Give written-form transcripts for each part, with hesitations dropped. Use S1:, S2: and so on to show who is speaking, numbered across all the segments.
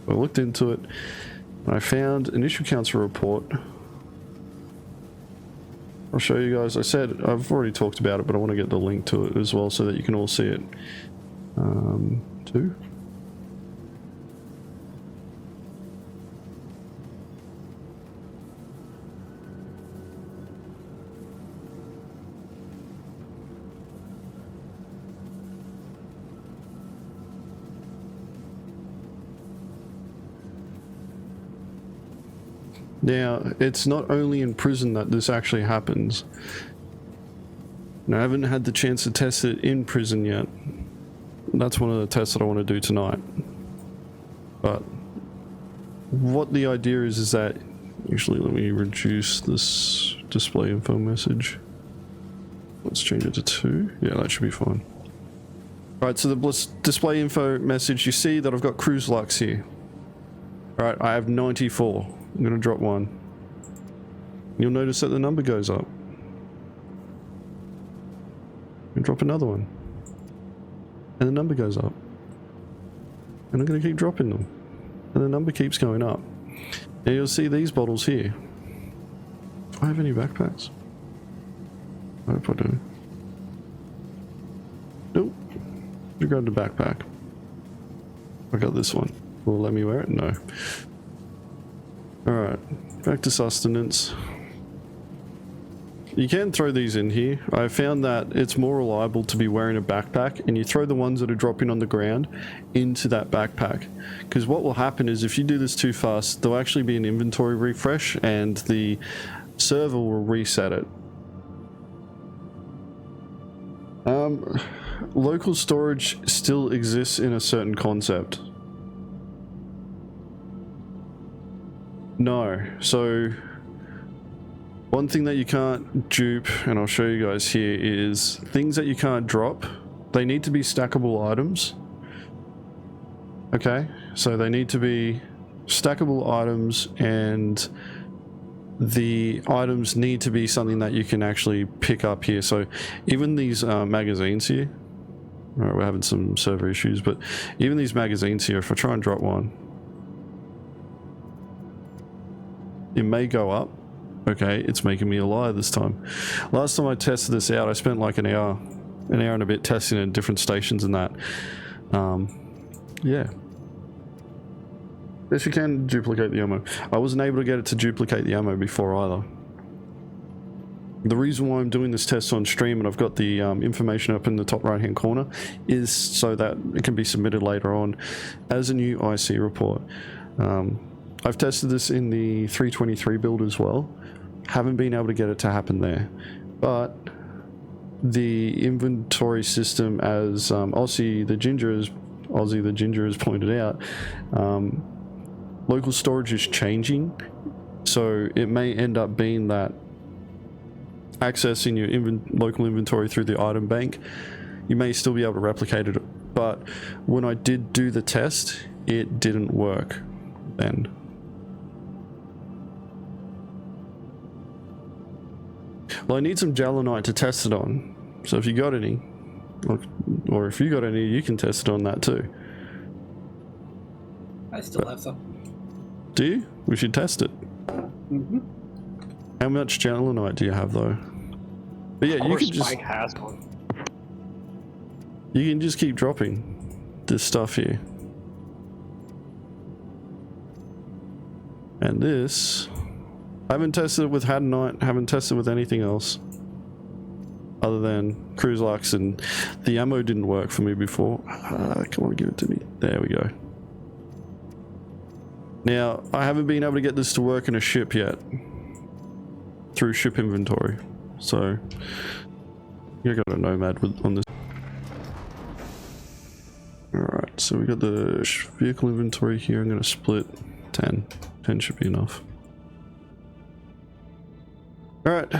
S1: I looked into it, and I found an issue council report. I'll show you guys. I said I've already talked about it, but I want to get the link to it as well so that you can all see it. Two. Now, it's not only in prison that this actually happens. Now, I haven't had the chance to test it in prison yet. That's one of the tests that I want to do tonight. But what the idea is that... Actually, let me reduce this display info message. Let's change it to 2. Yeah, that should be fine. Alright, so the display info message, you see that I've got cruise lux here. Alright, I have 94. I'm going to drop one. You'll notice that the number goes up. And drop another one. And the number goes up. And I'm going to keep dropping them. And the number keeps going up. And you'll see these bottles here. Do I have any backpacks? I hope I do. Nope. You grab the backpack. I got this one. Will it let me wear it? No. Alright, back to sustenance. You can throw these in here. I found that it's more reliable to be wearing a backpack, and you throw the ones that are dropping on the ground into that backpack. Because what will happen is if you do this too fast, there'll actually be an inventory refresh and the server will reset it. Local storage still exists in a certain concept. No, so one thing that you can't dupe, and I'll show you guys here, is things that you can't drop. They need to be stackable items. Okay, so they need to be stackable items, and the items need to be something that you can actually pick up here. So even these magazines here, alright, we're having some server issues, but even these magazines here, if I try and drop one, it may go up. Okay, it's making me a liar this time. Last time I tested this out, I spent like an hour and a bit testing at different stations and that. Yeah. Yes, you can duplicate the ammo. I wasn't able to get it to duplicate the ammo before either. The reason why I'm doing this test on stream, and I've got the information up in the top right hand corner, is so that it can be submitted later on as a new IC report. I've tested this in the 323 build as well. Haven't been able to get it to happen there. But the inventory system, as Ozzy the Ginger has pointed out, local storage is changing. So it may end up being that accessing your local inventory through the item bank, you may still be able to replicate it. But when I did do the test, it didn't work then. Well, I need some Gelonite to test it on. So if you got any, or if you got any, you can test it on that too.
S2: I still have some.
S1: Do you? We should test it.
S2: Mm-hmm.
S1: How much Gelonite do you have though? But yeah, you can just...
S3: Spike has one.
S1: You can just keep dropping this stuff here. And this... I haven't tested it with Hadanite, haven't tested it with anything else. Other than Cruise Lux, and the ammo didn't work for me before. Come on, give it to me. There we go. Now, I haven't been able to get this to work in a ship yet. Through ship inventory. So, I got a Nomad on this. Alright, so we got the vehicle inventory here. I'm going to split 10. 10 should be enough. Alright,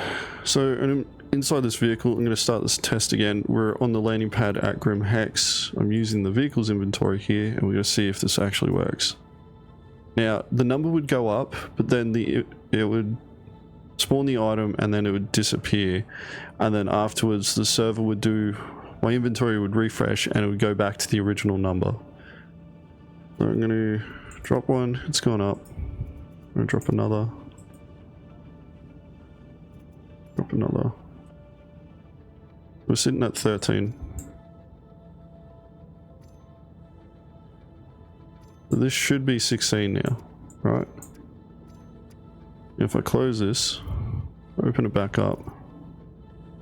S1: so inside this vehicle, I'm going to start this test again. We're on the landing pad at Grim Hex. I'm using the vehicles inventory here, and we're going to see if this actually works. Now, the number would go up, but then it would spawn the item, and then it would disappear. And then afterwards, the server would do... my inventory would refresh, and it would go back to the original number. So I'm going to Drop one, it's gone up. I'm gonna drop another. Drop another. We're sitting at 13. So this should be 16 now, right? If I close this, open it back up.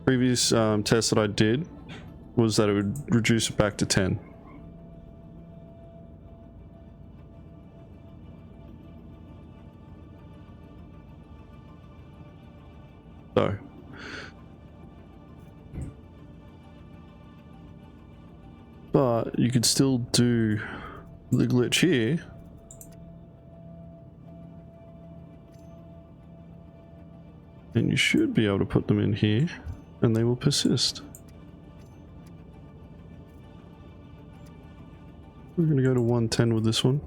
S1: Previous test that I did was that it would reduce it back to 10. So, but you could still do the glitch here. And you should be able to put them in here and they will persist. We're going to go to 110 with this one.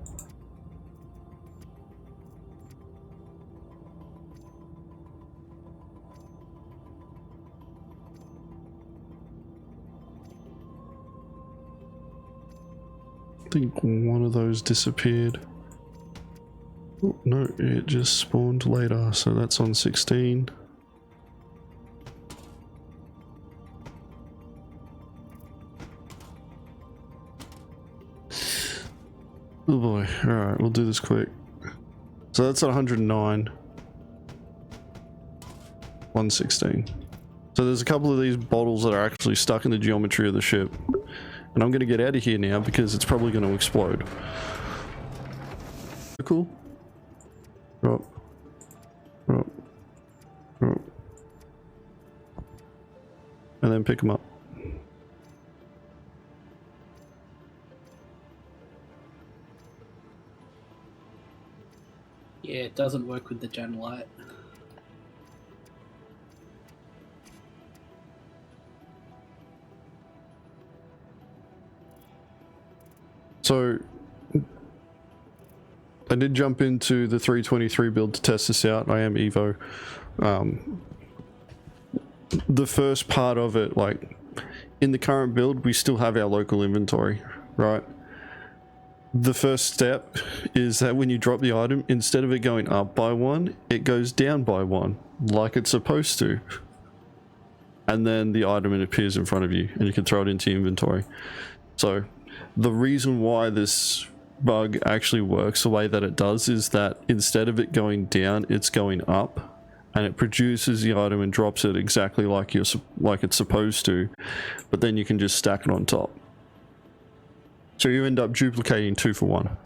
S1: I think one of those disappeared. Oh, no, it just spawned later, so that's on 16. Oh boy, alright, we'll do this quick. So that's at 109. 116. So there's a couple of these bottles that are actually stuck in the geometry of the ship. And I'm going to get out of here now because it's probably going to explode. Cool. Drop. Drop. Drop. And then pick them up.
S2: Yeah, it doesn't work with the gen light.
S1: So I did jump into the 323 build to test this out. I am Evo. The first part of it, like in the current build, we still have our local inventory, right? The first step is that when you drop the item, instead of it going up by 1, it goes down by 1, like it's supposed to. And then the item appears in front of you and you can throw it into your inventory. So the reason why this bug actually works the way that it does is that instead of it going down, it's going up, and it produces the item and drops it exactly like it's supposed to, but then you can just stack it on top. So you end up duplicating 2 for 1.